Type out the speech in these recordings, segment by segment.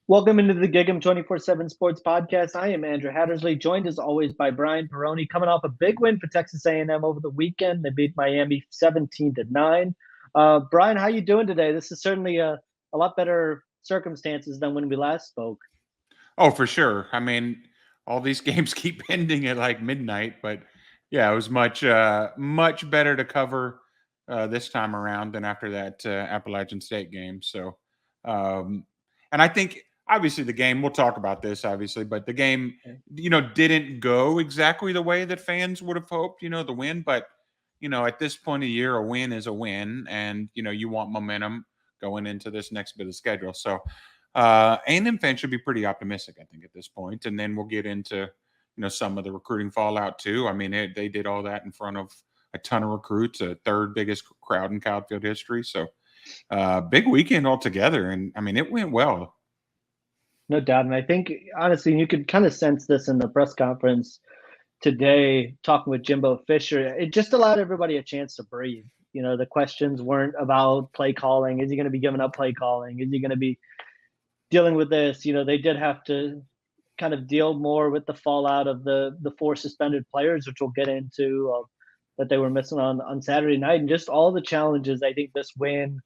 Welcome into the Gig'em 24/7 Sports Podcast. I am Andrew Hattersley, joined as always by Brian Perroni, coming off a big win for Texas A&M over the weekend. They beat Miami 17-9. Brian, how you doing today? This is certainly a lot better circumstances than when we last spoke. Oh, for sure. I mean, all these games keep ending at like midnight, but yeah, it was much better to cover this time around than after that Appalachian State game. So, um, and I think obviously the game. We'll talk about this obviously, but the game, didn't go exactly the way that fans would have hoped. The win, but at this point of the year, a win is a win, and you want momentum going into this next bit of schedule. So A&M fans should be pretty optimistic, I think, at this point. And then we'll get into, some of the recruiting fallout too. I mean, they did all that in front of a ton of recruits, a third biggest crowd in college field history. So big weekend altogether. And I mean, it went well. No doubt. And I think, honestly, you could kind of sense this in the press conference today, talking with Jimbo Fisher. It just allowed everybody a chance to breathe. The questions weren't about play calling. Is he going to be giving up play calling? Is he going to be dealing with this? They did have to kind of deal more with the fallout of the four suspended players, which we'll get into, that they were missing on Saturday night, and just all the challenges. I think this win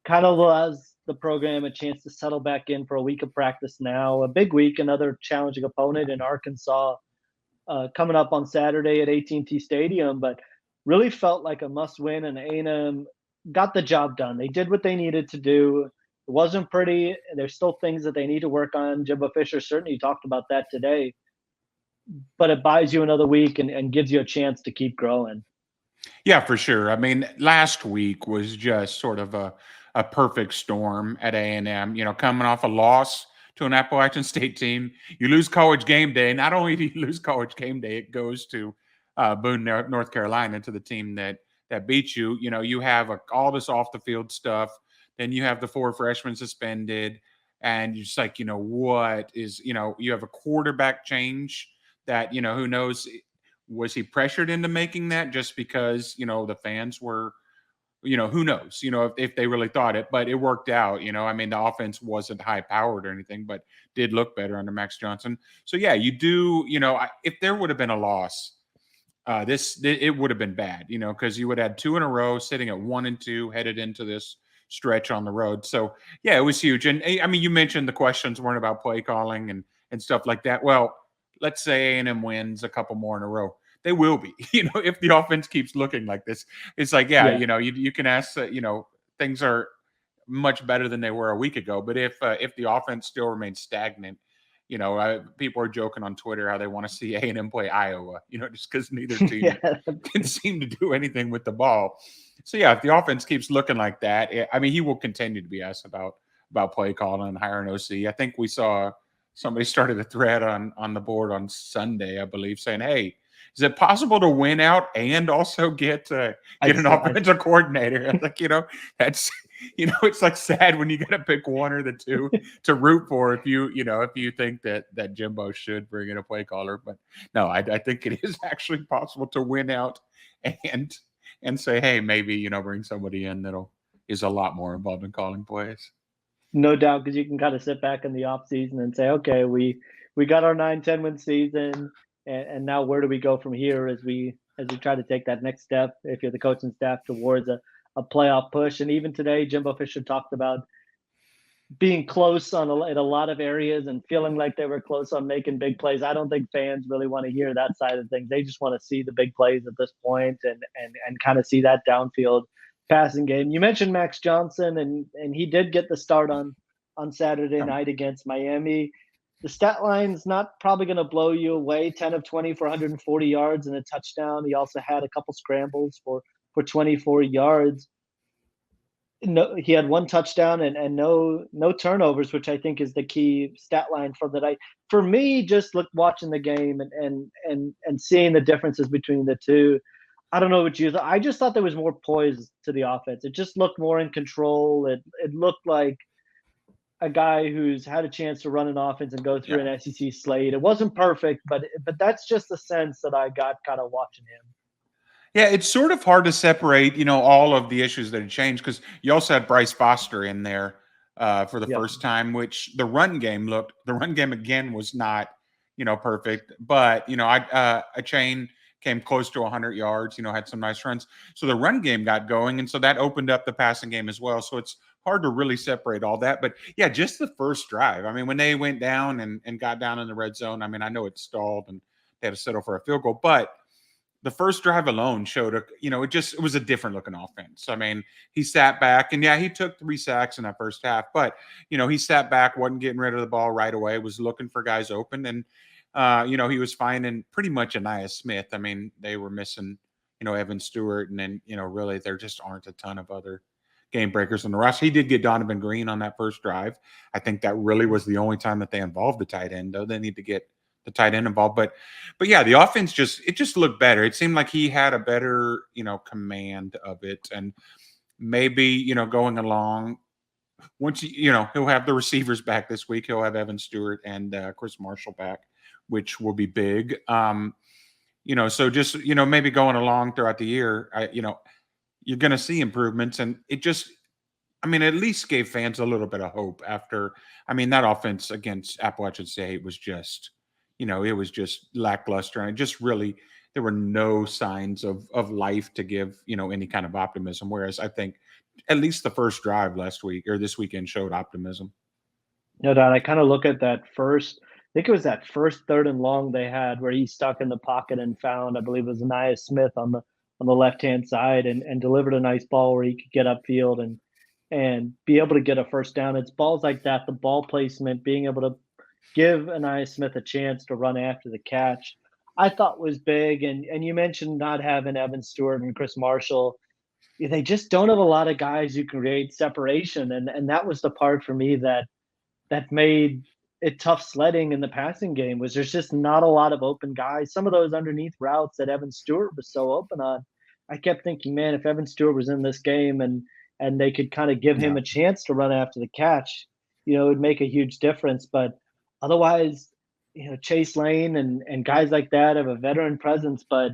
kind of allows the program a chance to settle back in for a week of practice now. A big week, another challenging opponent in Arkansas coming up on Saturday at AT&T Stadium, but really felt like a must-win, and A&M got the job done. They did what they needed to do. It wasn't pretty. There's still things that they need to work on. Jimbo Fisher certainly talked about that today, but it buys you another week and gives you a chance to keep growing. Yeah, for sure. I mean, last week was just sort of a perfect storm at A&M, coming off a loss to an Appalachian State team. You lose college game day. Not only do you lose college game day, it goes to Boone, North Carolina, to the team that beat you. You have all this off the field stuff. Then you have the four freshmen suspended, and you're just like, what is, you have a quarterback change that, who knows, was he pressured into making that just because, the fans were, who knows, if they really thought it, but it worked out. I mean, the offense wasn't high powered or anything, but did look better under Max Johnson. So yeah, you do, if there would have been a loss, it would have been bad, because you would have had two in a row sitting at 1-2 headed into this stretch on the road. So yeah, it was huge. And I mean, you mentioned the questions weren't about play calling and stuff like that. Well, let's say A&M wins a couple more in a row. They will be, if the offense keeps looking like this. It's like, yeah, Yeah. you can ask, things are much better than they were a week ago. But if the offense still remains stagnant, people are joking on Twitter how they want to see A&M play Iowa, just because neither team Yeah. can seem to do anything with the ball. So yeah, if the offense keeps looking like that, I mean, he will continue to be asked about play calling and hiring OC. I think we saw somebody started a thread on the board on Sunday, I believe, saying, "Hey, is it possible to win out and also get an offensive coordinator?" I'm like, that's it's like sad when you got to pick one or the two to root for if you think that Jimbo should bring in a play caller. But no, I think it is actually possible to win out and say, hey, maybe bring somebody in is a lot more involved in calling plays. No doubt, because you can kind of sit back in the off season and say, okay, we got our 9-10 win season, and now where do we go from here as we try to take that next step if you're the coaching staff towards a playoff push. And even today, Jimbo Fisher talked about being close in a lot of areas and feeling like they were close on making big plays. I don't think fans really want to hear that side of things. They just want to see the big plays at this point and kind of see that downfield passing game. You mentioned Max Johnson, and he did get the start on Saturday night against Miami. The stat line's not probably going to blow you away. 10 of 20 for 140 yards and a touchdown. He also had a couple scrambles for 24 yards. No, he had one touchdown and no turnovers, which I think is the key stat line for the night. For me, just watching the game and seeing the differences between the two. I don't know what you thought. I just thought there was more poise to the offense. It just looked more in control. It looked like a guy who's had a chance to run an offense and go through Yeah. an SEC slate. It wasn't perfect, but that's just the sense that I got kind of watching him. Yeah, it's sort of hard to separate, all of the issues that had changed because you also had Bryce Foster in there for the Yep. first time, which the run game again was not, perfect, but a chain came close to 100 yards, had some nice runs. So the run game got going, and so that opened up the passing game as well. So it's hard to really separate all that. But yeah, just the first drive. I mean, when they went down and got down in the red zone, I mean, I know it stalled and they had to settle for a field goal, but the first drive alone showed it was a different looking offense. I mean, he sat back and yeah, he took 3 sacks in that first half, but he sat back, wasn't getting rid of the ball right away, was looking for guys open, and he was finding pretty much Anaya Smith. I mean, they were missing, Evan Stewart, and then, really there just aren't a ton of other game breakers on the roster. He did get Donovan Green on that first drive. I think that really was the only time that they involved the tight end, though. They need to get the tight end involved. But yeah, the offense just looked better. It seemed like he had a better, command of it. And maybe, going along, once he'll have the receivers back this week. He'll have Evan Stewart and Chris Marshall back, which will be big. So just, maybe going along throughout the year, you're going to see improvements. And it just, at least gave fans a little bit of hope after. That offense against Appalachian State was just, it was just lackluster. And it just really, there were no signs of life to give, any kind of optimism. Whereas I think at least the first drive last week or this weekend showed optimism. No doubt. I kind of look at that first. I think it was that first 3rd and long they had where he stuck in the pocket and found, I believe it was Anaya Smith on the left hand side, and delivered a nice ball where he could get upfield and be able to get a first down. It's balls like that, the ball placement, being able to give Anaya Smith a chance to run after the catch, I thought was big. And you mentioned not having Evan Stewart and Chris Marshall. They just don't have a lot of guys who create separation, and that was the part for me that made it tough sledding in the passing game. Was there's just not a lot of open guys. Some of those underneath routes that Evan Stewart was so open on, I kept thinking, man, if Evan Stewart was in this game and they could kind of give him Yeah. a chance to run after the catch, it would make a huge difference. But otherwise, Chase Lane and guys like that have a veteran presence, but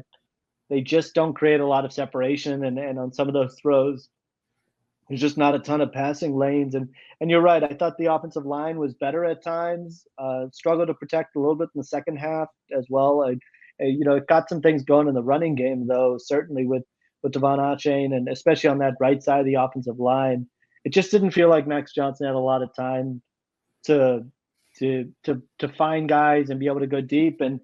they just don't create a lot of separation. And on some of those throws, there's just not a ton of passing lanes. And you're right. I thought the offensive line was better at times. Struggled to protect a little bit in the second half as well. It got some things going in the running game, though, certainly with Devon Achane, and especially on that right side of the offensive line. It just didn't feel like Max Johnson had a lot of time to find guys and be able to go deep. And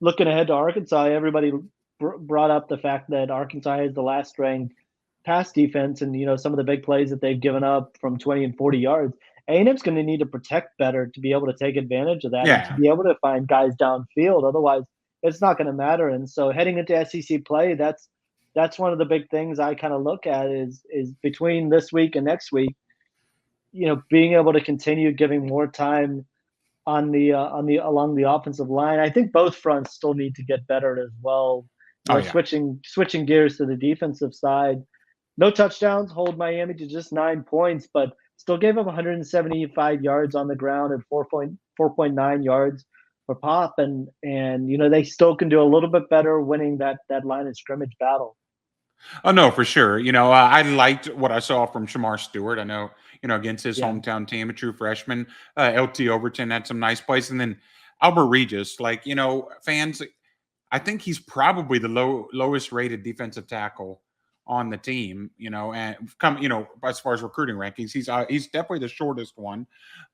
looking ahead to Arkansas, everybody brought up the fact that Arkansas is the last ranked pass defense, and some of the big plays that they've given up from 20 and 40 yards. A&M's going to need to protect better to be able to take advantage of that, and to Yeah. be able to find guys downfield. Otherwise, it's not going to matter. And so heading into SEC play, that's one of the big things I kind of look at is between this week and next week, being able to continue giving more time on the along the offensive line. I think both fronts still need to get better as well. Oh yeah. Switching gears to the defensive side. No touchdowns, hold Miami to just 9 points, but still gave up 175 yards on the ground and 4.9 yards per pop. And they still can do a little bit better winning that line of scrimmage battle. Oh no, for sure. I liked what I saw from Shamar Stewart. I know, against his Yeah. hometown team, a true freshman. LT Overton had some nice plays, and then Albert Regis. Fans, I think he's probably the lowest rated defensive tackle on the team. And as far as recruiting rankings, he's definitely the shortest one.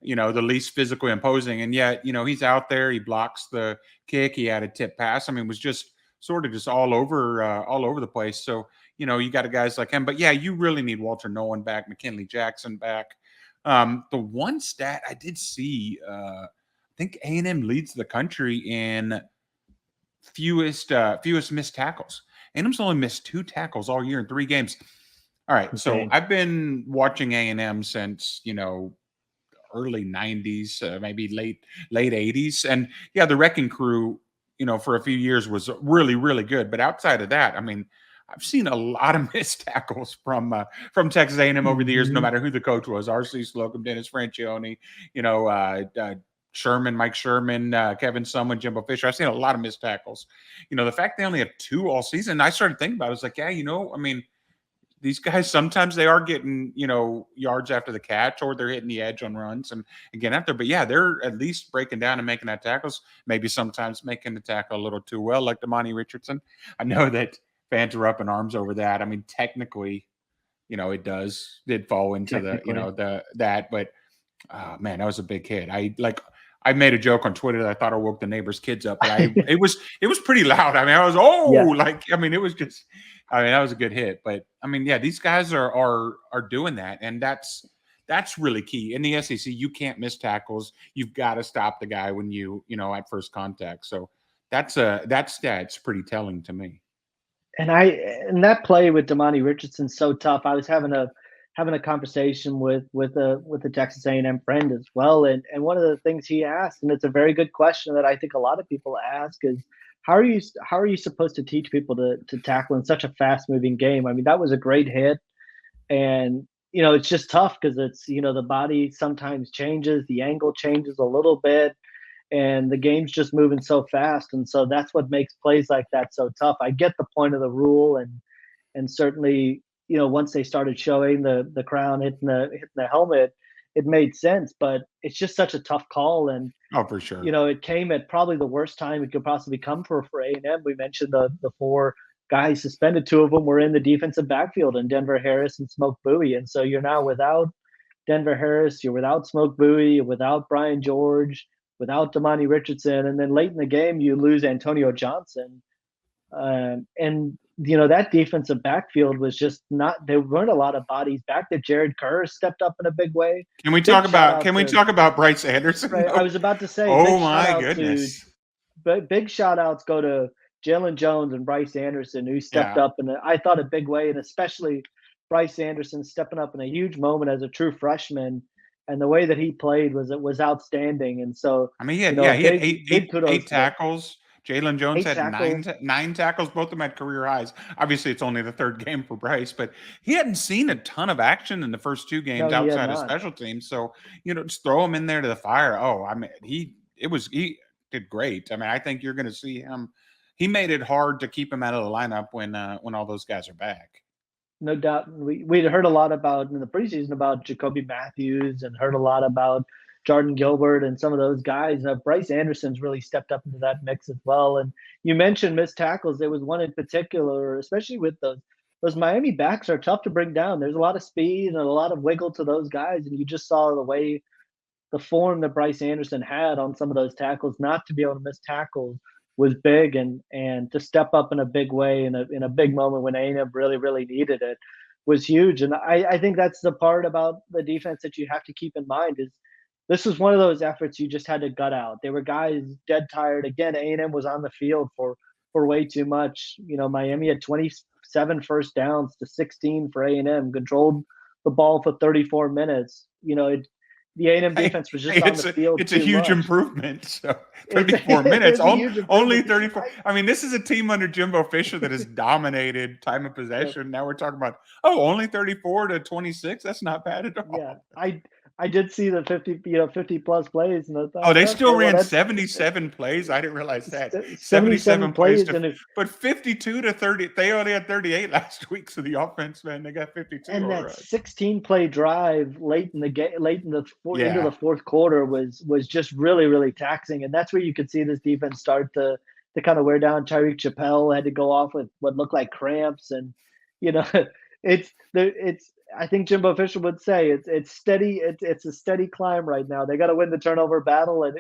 The least physically imposing, and yet he's out there. He blocks the kick. He had a tip pass. It was just sort of just all over the place. So, you got guys like him, but yeah, you really need Walter Nolan back, McKinley Jackson back. The one stat I did see, I think A&M leads the country in fewest missed tackles. A&M's only missed 2 tackles all year in 3 games. All right. So Insane. I've been watching A&M since, early 90s, maybe late 80s. And yeah, the Wrecking Crew, for a few years was really, really good. But outside of that, I've seen a lot of missed tackles from Texas A&M over the years, no matter who the coach was. R.C. Slocum, Dennis Franchione, Sherman, Mike Sherman, Kevin Sumlin, Jimbo Fisher. I've seen a lot of missed tackles. The fact they only have 2 all season, I started thinking about it. I was like, yeah, these guys sometimes they are getting, yards after the catch, or they're hitting the edge on runs and again after. But yeah, they're at least breaking down and making that tackles. Maybe sometimes making the tackle a little too well, like Damani Richardson. I know that fans are up in arms over that. I mean, technically, it did fall into the, Technically. but man, that was a big hit. I made a joke on Twitter that I thought I woke the neighbor's kids up, but it was pretty loud. I mean, I was it was just, that was a good hit. But I mean, yeah, these guys are doing that, and that's really key in the SEC. You can't miss tackles. You've got to stop the guy when at first contact. So that's pretty telling to me. And that play with Damani Richardson's so tough. I was having a conversation with a Texas A&M friend as well, and one of the things he asked, and it's a very good question that I think a lot of people ask, is how are you supposed to teach people to tackle in such a fast moving game? I mean, that was a great hit, and it's just tough because it's the body sometimes changes, the angle changes a little bit, and the game's just moving so fast, and so that's what makes plays like that so tough. I get the point of the rule, and certainly once they started showing the crown hitting the helmet, it made sense. But it's just such a tough call, and Oh, for sure. it came at probably the worst time it could possibly come for A&M. We mentioned the four guys suspended. Two of them were in the defensive backfield, and Denver Harris and Smoke Bowie, and so you're now without Denver Harris, you're without Smoke Bowie, you're without Brian George, without Damani Richardson, and then late in the game you lose Antonio Johnson, and that defensive backfield was just not. There weren't a lot of bodies back there. Jared Kerr stepped up in a big way. Can we talk about Bryce Anderson? Right, I was about to say. Oh my goodness! But big shout outs go to Jalen Jones and Bryce Anderson, who stepped up in I thought a big way, and especially Bryce Anderson stepping up in a huge moment as a true freshman. And the way that he played was outstanding. And so, I mean, he had eight tackles. Jalen Jones had nine tackles. Both of them had career highs. Obviously, it's only the third game for Bryce, but he hadn't seen a ton of action in the first two games outside of special teams. So, just throw him in there to the fire. Oh, I mean, he did great. I mean, I think you're going to see him. He made it hard to keep him out of the lineup when all those guys are back. No doubt. We'd heard a lot about in the preseason about Jacoby Matthews, and heard a lot about Jordan Gilbert and some of those guys. Bryce Anderson's really stepped up into that mix as well. And you mentioned missed tackles. There was one in particular, especially with those Miami backs are tough to bring down. There's a lot of speed and a lot of wiggle to those guys, and you just saw the form that Bryce Anderson had on some of those tackles. Not to be able to miss tackles was big, and to step up in a big way in a big moment when A&M really, really needed it was huge. And I think that's the part about the defense that you have to keep in mind is this was one of those efforts you just had to gut out. There were guys dead tired. Again, A&M was on the field for way too much. Miami had 27 first downs to 16 for A&M, controlled the ball for 34 minutes. The A&M defense was just on the field. It's a huge improvement. So 34 minutes, only 34. I mean, this is a team under Jimbo Fisher that has dominated time of possession. Now we're talking about only 34 to 26. That's not bad at all. Yeah, I did see the 50 plus plays. And they still ran 77 plays. I didn't realize that 77 plays, but 52 to 30. They only had 38 last week. So the offense, man, they got 52. And that 16 play drive late in the game, into the fourth quarter was just really, really taxing. And that's where you could see this defense start to kind of wear down. Tyreek Chappelle had to go off with what looked like cramps, and it's. I think Jimbo Fisher would say it's steady. It's a steady climb right now. They got to win the turnover battle, and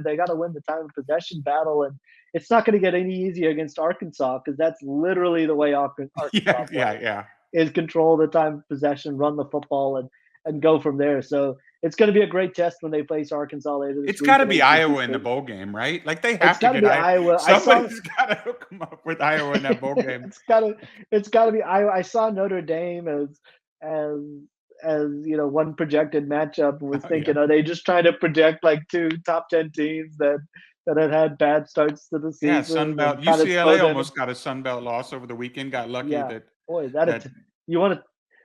they got to win the time of possession battle, and it's not going to get any easier against Arkansas because that's literally the way Arkansas is control the time of possession, run the football, and go from there. So it's going to be a great test when they face Arkansas later this week. It's got to be Iowa in the bowl game, right? Like they have to get Iowa. Somebody's got to hook them up with Iowa in that bowl game. It's got to be Iowa. I saw Notre Dame as one projected matchup, and was thinking, are they just trying to project like two top 10 teams that had bad starts to the season? Yeah, Sun Belt. UCLA almost got a Sun Belt loss over the weekend. Got lucky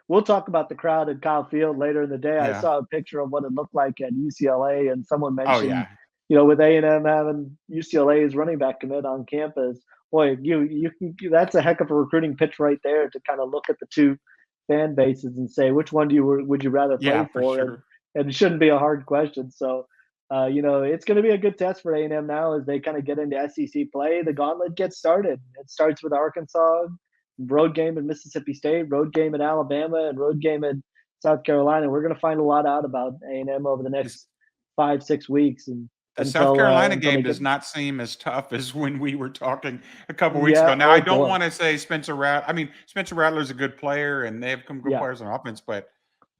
we'll talk about the crowd at Kyle Field later in the day. I saw a picture of what it looked like at UCLA, and someone mentioned, with A&M having UCLA's running back commit on campus. Boy, you that's a heck of a recruiting pitch right there to kind of look at the two fan bases and say which one would you rather Yeah, play for for, sure. and it shouldn't be a hard question. So, it's going to be a good test for A&M now as they kind of get into SEC play. The gauntlet gets started. It starts with Arkansas, road game at Mississippi State, road game at Alabama, and road game at South Carolina. We're going to find a lot out about A&M over the This next 5-6 weeks, and The South Carolina until game they get. does not seem as tough as when we were talking a couple weeks Yeah. ago. Now, I Oh don't boy. want to say I mean, Spencer Rattler's a good player, and they have some good Yeah. players on offense, but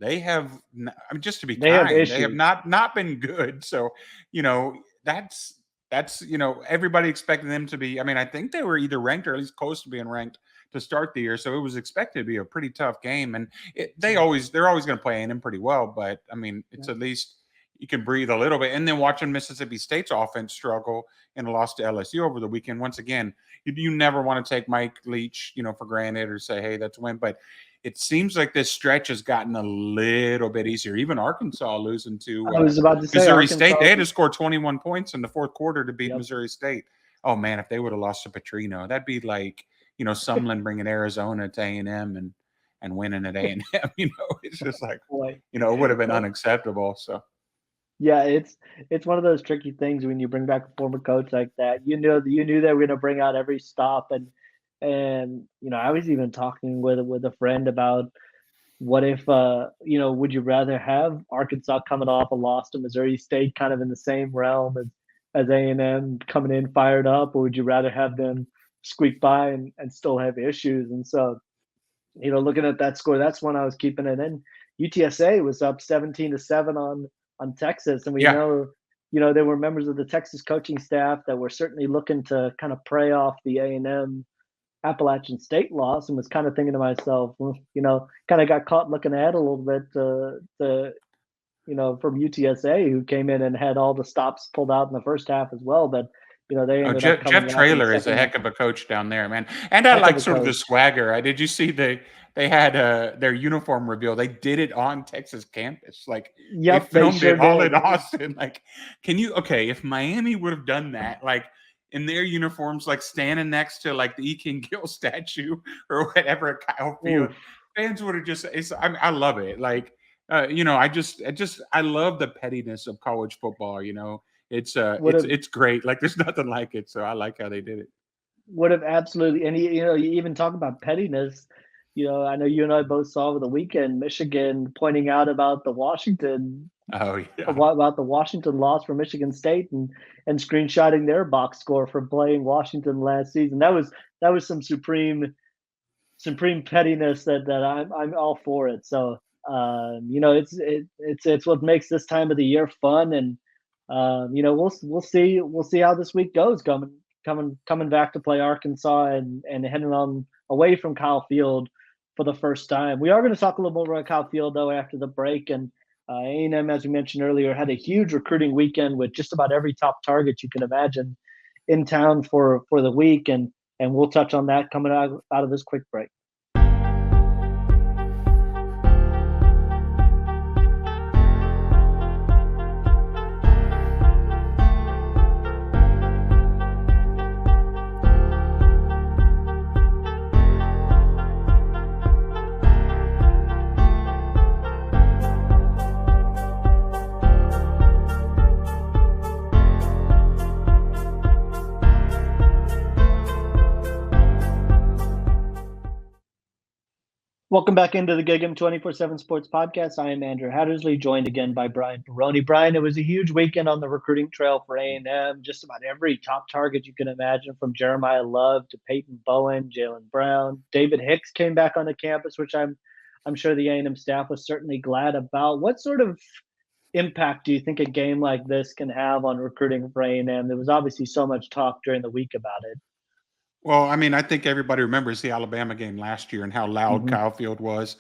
they have, I mean, just to be They have kind, they have issues. not been good. So, you know, that's everybody expected them to be. I mean, I think they were either ranked or at least close to being ranked to start the year, so it was expected to be a pretty tough game. And they're always going to play A&M pretty well, but I mean, it's Yeah. at least you can breathe a little bit. And then watching Mississippi State's offense struggle in a loss to LSU over the weekend. Once again, you never want to take Mike Leach, for granted or say, hey, that's a win. But it seems like this stretch has gotten a little bit easier. Even Arkansas losing to I was about to say Missouri State, Arkansas. they had to score 21 points in the fourth quarter to beat Yep. Missouri State. Oh man, if they would have lost to Petrino, that'd be like Sumlin bringing Arizona to A&M and winning at A&M. It's just like Boy. it would have been unacceptable. So. Yeah, it's one of those tricky things when you bring back a former coach like that. You knew they were going to bring out every stop, and I was even talking with a friend about what if would you rather have Arkansas coming off a loss to Missouri State, kind of in the same realm as A&M coming in fired up, or would you rather have them squeak by and still have issues? And so, looking at that score, that's when I was keeping it in. UTSA was up 17-7 on Texas, and we Yeah. know, there were members of the Texas coaching staff that were certainly looking to kind of prey off the A&M Appalachian State loss, and was kind of thinking to myself, well, kind of got caught looking ahead a little bit from UTSA, who came in and had all the stops pulled out in the first half as well, but they Oh, ended up Jeff coming out in the Traylor is a second half. heck of a coach down there, man. And I Heck of like a sort of the coach. swagger. Did you see they had their uniform reveal? They did it on Texas campus. Like they Yep, they filmed sure it all did. in Austin. Like, if Miami would have done that, like in their uniforms, like standing next to like the E. King Gill statue or whatever at Kyle Field, Oof. fans would have just. I love it. Like, I love the pettiness of college football. Would have It's great. Like there's nothing like it. So I like how they did it. Would have absolutely, and you even talk about pettiness. I know you and I both saw over the weekend Michigan pointing out about Oh yeah. about the Washington loss for Michigan State, and screenshotting their box score from playing Washington last season. That was some supreme pettiness that I'm all for it. So it's what makes this time of the year fun, and we'll see how this week goes, coming back to play Arkansas, and heading on away from Kyle Field for the first time. We are going to talk a little more about Kyle Field though after the break, and A&M, as we mentioned earlier, had a huge recruiting weekend with just about every top target you can imagine in town for the week, and we'll touch on that coming out of this quick break. Welcome back into the Gig'em 24/7 Sports Podcast. I am Andrew Hattersley, joined again by Brian Perroni. Brian, it was a huge weekend on the recruiting trail for A&M. Just about every top target you can imagine, from Jeremiah Love to Peyton Bowen, Jalen Brown. David Hicks came back on the campus, which I'm sure the A&M staff was certainly glad about. What sort of impact do you think a game like this can have on recruiting for A&M? There was obviously so much talk during the week about it. Well, I mean, I think everybody remembers the Alabama game last year and how loud Mhm. Kyle Field was,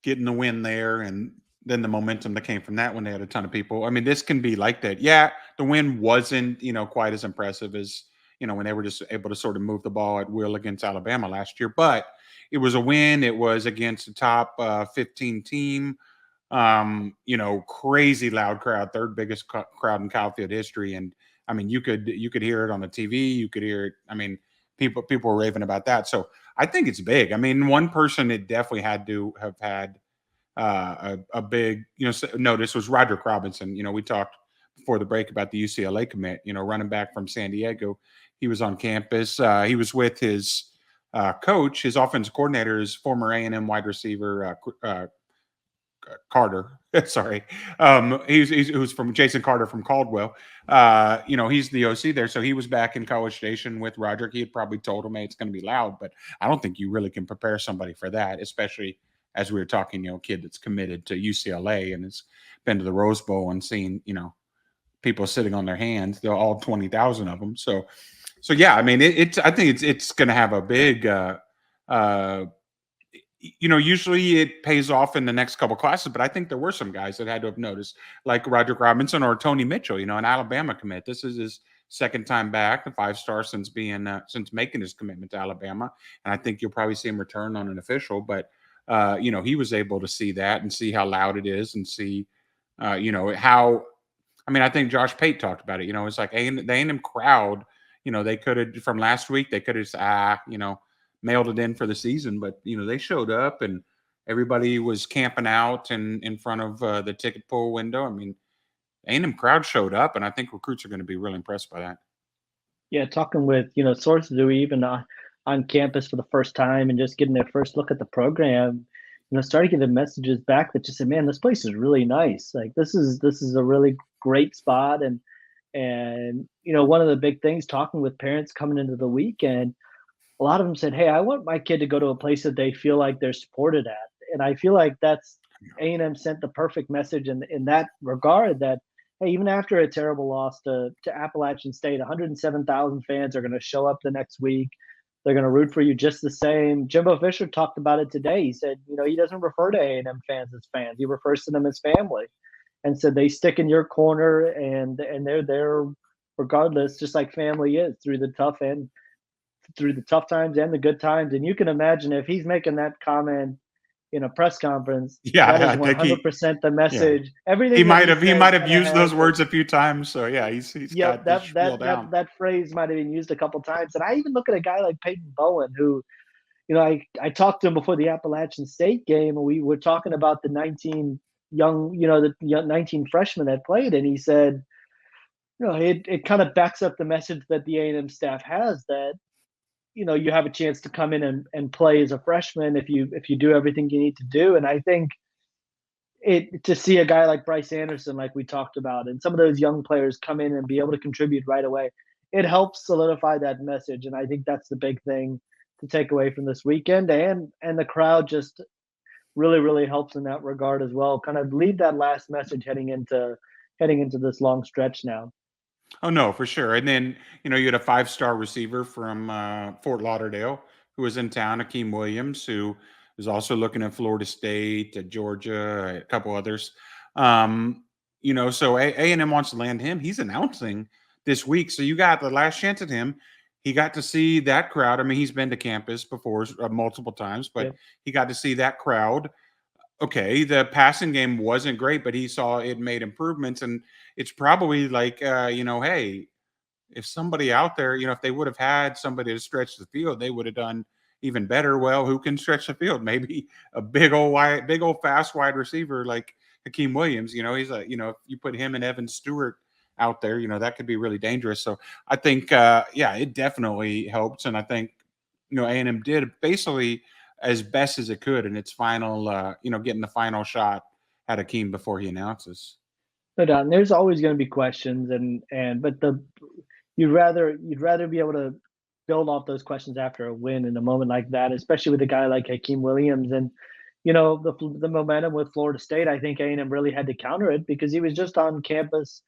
getting the win there, and then the momentum that came from that when they had a ton of people. I mean, this can be like that. Yeah, the win wasn't, quite as impressive as, when they were just able to sort of move the ball at will against Alabama last year, but it was a win. It was against a top 15 team. Crazy loud crowd, third biggest crowd in Kyle Field history. And I mean, you could hear it on the TV. You could hear it. I mean, people were raving about that. So I think it's big. I mean, one person it definitely had to have had a big notice was Roderick Robinson. We talked before the break about the UCLA commit. Running back from San Diego. He was on campus. He was with his coach, his offensive coordinator, his former A&M wide receiver Carter. Sorry, he's who's from Jason Carter from Caldwell. He's the OC there, so he was back in College Station with Roderick. He had probably told him, "Hey, it's going to be loud," but I don't think you really can prepare somebody for that, especially as we were talking, a kid that's committed to UCLA and has been to the Rose Bowl and seen, people sitting on their hands. They're all 20,000 of them. So yeah, I mean, I think it's going to have a big. Usually it pays off in the next couple classes, but I think there were some guys that had to have noticed, like Roderick Robinson or Tony Mitchell, an Alabama commit. This is his second time back, a 5-star since making his commitment to Alabama. And I think you'll probably see him return on an official, but he was able to see that and see how loud it is and see, how, I think Josh Pate talked about it, it's like the A&M crowd, they could have, from last week, they could have mailed it in for the season, but they showed up and everybody was camping out in front of the ticket pull window. A&M crowd showed up, and I think recruits are going to be really impressed by that. Yeah, talking with sources who are even on campus for the first time and just getting their first look at the program, starting getting messages back that just said, "Man, this place is really nice. Like this is a really great spot." And one of the big things talking with parents coming into the weekend, a lot of them said, "Hey, I want my kid to go to a place that they feel like they're supported at." And I feel like that's A&M sent the perfect message in that regard that, hey, even after a terrible loss to Appalachian State, 107,000 fans are going to show up the next week. They're going to root for you just the same. Jimbo Fisher talked about it today. He said, he doesn't refer to A&M fans as fans. He refers to them as family. And so they stick in your corner and they're there regardless, just like family is through the tough times and the good times. And you can imagine if he's making that comment in a press conference, that is 100% the message. Yeah. Everything he might have used those words a few times. So yeah, he's got that phrase might have been used a couple times. And I even look at a guy like Peyton Bowen, who, I talked to him before the Appalachian State game, and we were talking about the 19 freshmen that played, and he said, it kind of backs up the message that the A&M staff has that, you have a chance to come in and play as a freshman if you do everything you need to do. And I think to see a guy like Bryce Anderson, like we talked about, and some of those young players come in and be able to contribute right away, it helps solidify that message. And I think that's the big thing to take away from this weekend. And the crowd just really, really helps in that regard as well. Kind of leave that last message heading into this long stretch now. Oh no, for sure. And then you had a 5-star receiver from Fort Lauderdale who was in town, Akeem Williams, who was also looking at Florida State, at Georgia, a couple others. So A&M wants to land him. He's announcing this week, so you got the last chance at him. He got to see that crowd. He's been to campus before multiple times, but he got to see that crowd. Okay, the passing game wasn't great, but he saw it made improvements, and it's probably like, hey, if somebody out there, if they would have had somebody to stretch the field, they would have done even better. Well, who can stretch the field? Maybe a big old fast wide receiver like Akeem Williams. He's if you put him and Evan Stewart out there, that could be really dangerous. So I think, it definitely helps, and I think, A&M did basically as best as it could in its final, getting the final shot at Akeem before he announces. No doubt. And there's always going to be questions, but you'd rather be able to build off those questions after a win in a moment like that, especially with a guy like Akeem Williams. And the momentum with Florida State, I think A&M really had to counter it because he was just on campus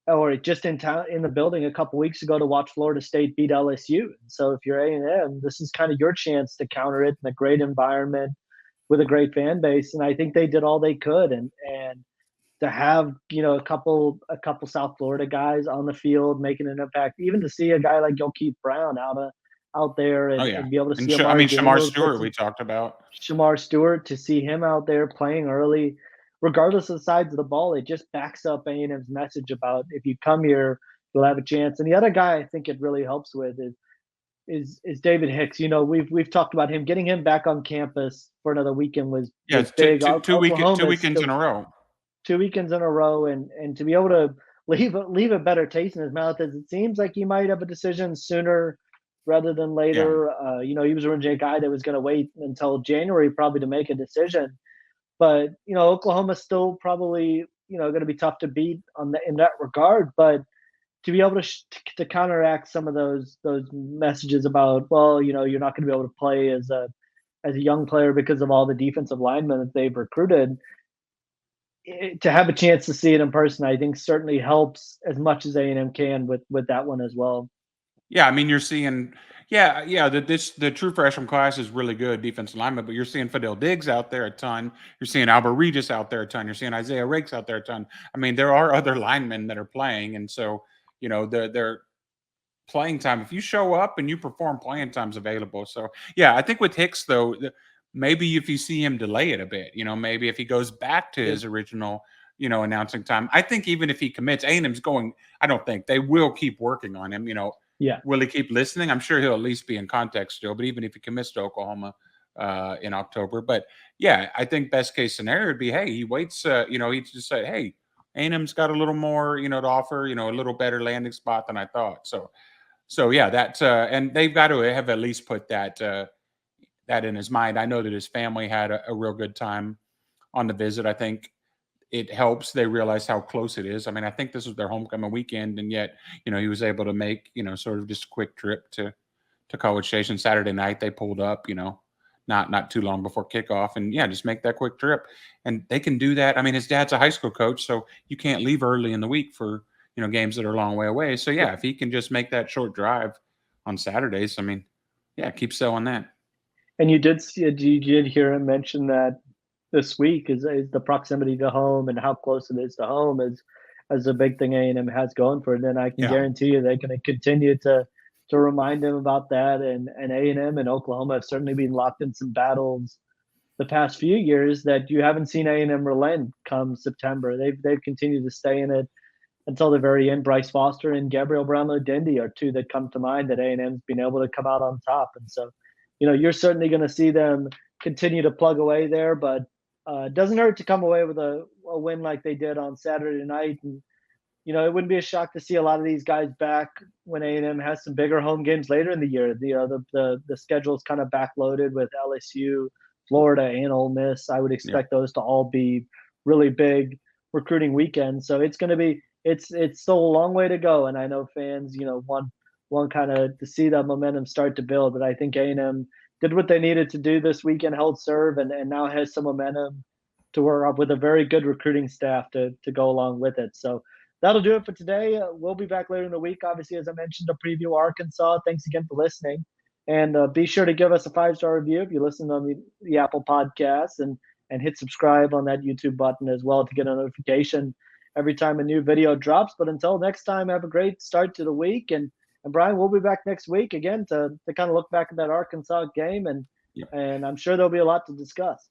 or just in town in the building a couple weeks ago to watch Florida State beat LSU. And so if you're A&M, this is kind of your chance to counter it in a great environment with a great fan base. And I think they did all they could. And to have, a couple South Florida guys on the field making an impact, even to see a guy like Keith Brown out there and be able to see Shamar Stewart, we talked about. Shamar Stewart, to see him out there playing early, regardless of the sides of the ball, it just backs up A&M's message about if you come here, you'll have a chance. And the other guy I think it really helps with is is David Hicks. We've talked about him. Getting him back on campus for another weekend Yeah, was it's big. two Oklahoma is weekends in still a row. 2 weekends in a row, and to be able to leave a better taste in his mouth, as it seems like he might have a decision sooner rather than Yeah. later. He was originally a guy that was going to wait until January probably to make a decision, but Oklahoma's still probably going to be tough to beat in that regard. But to be able to counteract some of those messages about, well, you're not going to be able to play as a young player because of all the defensive linemen that they've recruited, to have a chance to see it in person, I think certainly helps as much as A&M can with that one as well. Yeah, I mean, you're seeing, yeah, the true freshman class is really good defensive lineman, but you're seeing Fidel Diggs out there a ton. You're seeing Albert Regis out there a ton. You're seeing Isaiah Rakes out there a ton. I mean, there are other linemen that are playing, and so they're playing time. If you show up and you perform, playing time's available. So yeah, I think with Hicks though, maybe if you see him delay it a bit, maybe if he goes back to Yep. his original, announcing time. I think even if he commits, A&M's going. I don't think they will keep working on him. Yeah. Will he keep listening? I'm sure he'll at least be in contact still. But even if he commits to Oklahoma in October, but yeah, I think best case scenario would be, hey, he waits. He just said, hey, A&M's got a little more, to offer. A little better landing spot than I thought. So yeah, that's and they've got to have at least put that in his mind. I know that his family had a real good time on the visit. I think it helps. They realize how close it is. I mean, I think this was their homecoming weekend, and yet he was able to make sort of just a quick trip to College Station Saturday night. They pulled up, not too long before kickoff, and yeah, just make that quick trip. And they can do that. I mean, his dad's a high school coach, so you can't leave early in the week for games that are a long way away. So yeah, if he can just make that short drive on Saturdays, I mean, yeah, keep selling that. And you did hear him mention that this week is the proximity to home and how close it is to home as a big thing A&M has going for it. And I can Yeah, guarantee you they're going to continue to remind him about that. And A&M and Oklahoma have certainly been locked in some battles the past few years that you haven't seen A&M relent come September. They've continued to stay in it until the very end. Bryce Foster and Gabriel Brownlow-Dindy are two that come to mind that A&M's been able to come out on top. And so, you're certainly going to see them continue to plug away there, but it doesn't hurt to come away with a win like they did on Saturday night. And it wouldn't be a shock to see a lot of these guys back when A&M has some bigger home games later in the year. The schedule is kind of backloaded with LSU, Florida, and Ole Miss. I would yeah. expect those to all be really big recruiting weekends. So it's going to be it's still a long way to go, and I know fans want kind of to see that momentum start to build. But I think A&M did what they needed to do this weekend, held serve, and now has some momentum to work up with a very good recruiting staff to go along with it. So that'll do it for today. We'll be back later in the week, obviously, as I mentioned, to preview Arkansas. Thanks again for listening. And be sure to give us a 5-star review if you listen on the Apple Podcasts, and hit subscribe on that YouTube button as well to get a notification every time a new video drops. But until next time, have a great start to the week. And Brian, we'll be back next week again to kind of look back at that Arkansas game, and Yeah. and I'm sure there'll be a lot to discuss.